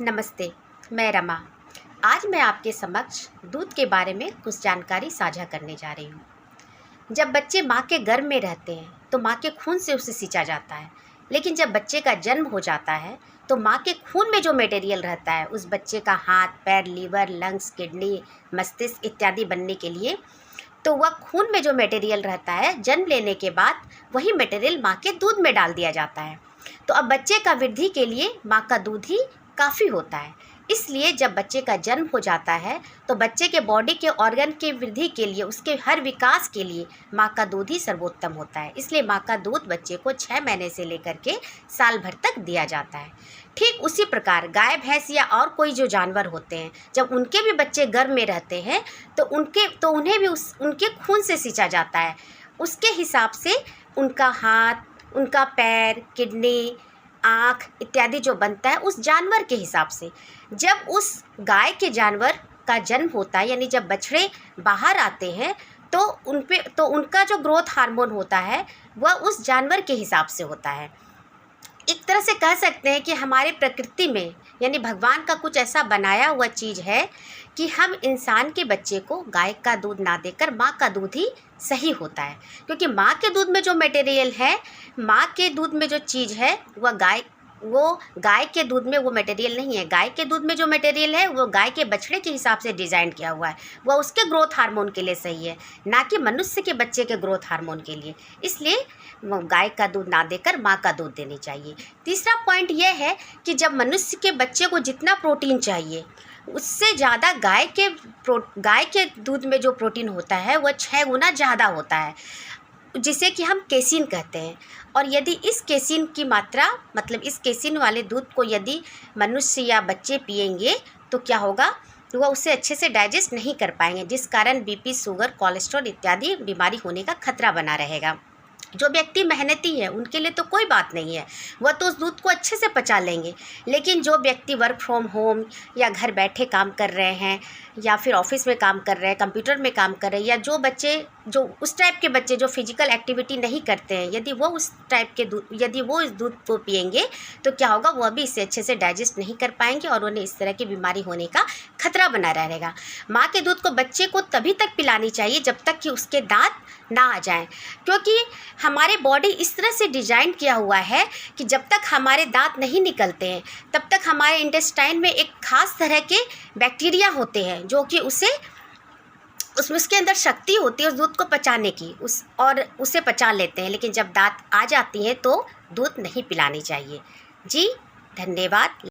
नमस्ते, मैं रमा। आज मैं आपके समक्ष दूध के बारे में कुछ जानकारी साझा करने जा रही हूँ। जब बच्चे माँ के गर्भ में रहते हैं तो माँ के खून से उसे सींचा जाता है, लेकिन जब बच्चे का जन्म हो जाता है तो माँ के खून में जो मटेरियल रहता है उस बच्चे का हाथ, पैर, लीवर, लंग्स, किडनी, मस्तिष्क इत्यादि बनने के लिए, तो वह खून में जो मटेरियल रहता है जन्म लेने के बाद वही मटेरियल माँ के दूध में डाल दिया जाता है। तो अब बच्चे का वृद्धि के लिए माँ का दूध ही काफ़ी होता है। इसलिए जब बच्चे का जन्म हो जाता है तो बच्चे के बॉडी के ऑर्गन के वृद्धि के लिए, उसके हर विकास के लिए माँ का दूध ही सर्वोत्तम होता है। इसलिए माँ का दूध बच्चे को 6 महीने से लेकर के साल भर तक दिया जाता है। ठीक उसी प्रकार गाय, भैंस या और कोई जो जानवर होते हैं, जब उनके भी बच्चे गर्भ में रहते हैं तो उन्हें भी उनके खून से सींचा जाता है। उसके हिसाब से उनका हाथ, उनका पैर, किडनी, आँख इत्यादि जो बनता है उस जानवर के हिसाब से। जब उस गाय के जानवर का जन्म होता है, यानी जब बछड़े बाहर आते हैं तो उनका जो ग्रोथ हार्मोन होता है वह उस जानवर के हिसाब से होता है। एक तरह से कह सकते हैं कि हमारे प्रकृति में, यानी भगवान का कुछ ऐसा बनाया हुआ चीज़ है कि हम इंसान के बच्चे को गाय का दूध ना देकर माँ का दूध ही सही होता है। क्योंकि माँ के दूध में जो मटेरियल है, माँ के दूध में जो चीज़ है वो गाय के दूध में वो मटेरियल नहीं है। गाय के दूध में जो मटेरियल है वो गाय के बछड़े के हिसाब से डिज़ाइन किया हुआ है, वह उसके ग्रोथ हार्मोन के लिए सही है, ना कि मनुष्य के बच्चे के ग्रोथ हार्मोन के लिए। इसलिए गाय का दूध ना देकर माँ का दूध देनी चाहिए। तीसरा पॉइंट यह है कि जब मनुष्य के बच्चे को जितना प्रोटीन चाहिए उससे ज़्यादा गाय के दूध में जो प्रोटीन होता है वह 6 गुना ज़्यादा होता है, जिसे कि हम केसिन कहते हैं। और यदि इस केसिन की मात्रा, मतलब इस केसिन वाले दूध को यदि मनुष्य या बच्चे पिएंगे तो क्या होगा, तो वह उसे अच्छे से डाइजेस्ट नहीं कर पाएंगे, जिस कारण बीपी, शुगर, कोलेस्ट्रॉल इत्यादि बीमारी होने का खतरा बना रहेगा। जो व्यक्ति मेहनती है उनके लिए तो कोई बात नहीं है, वह तो उस दूध को अच्छे से पचा लेंगे। लेकिन जो व्यक्ति वर्क फ्रॉम होम या घर बैठे काम कर रहे हैं या फिर ऑफिस में काम कर रहे हैं, कंप्यूटर में काम कर रहे हैं, या जो उस टाइप के बच्चे जो फिजिकल एक्टिविटी नहीं करते हैं, यदि वो इस दूध को पिएंगे तो क्या होगा, वह भी इसे अच्छे से डाइजेस्ट नहीं कर पाएंगे और उन्हें इस तरह की बीमारी होने का खतरा बना रहेगा। माँ के दूध को बच्चे को तभी तक पिलानी चाहिए जब तक कि उसके दांत ना आ जाएं, क्योंकि हमारे बॉडी इस तरह से डिज़ाइन किया हुआ है कि जब तक हमारे दांत नहीं निकलते हैं तब तक हमारे इंटेस्टाइन में एक खास तरह के बैक्टीरिया होते हैं जो कि उसके अंदर शक्ति होती है उस दूध को पचाने की, उसे पचा लेते हैं। लेकिन जब दांत आ जाती हैं तो दूध नहीं पिलानी चाहिए। जी धन्यवाद।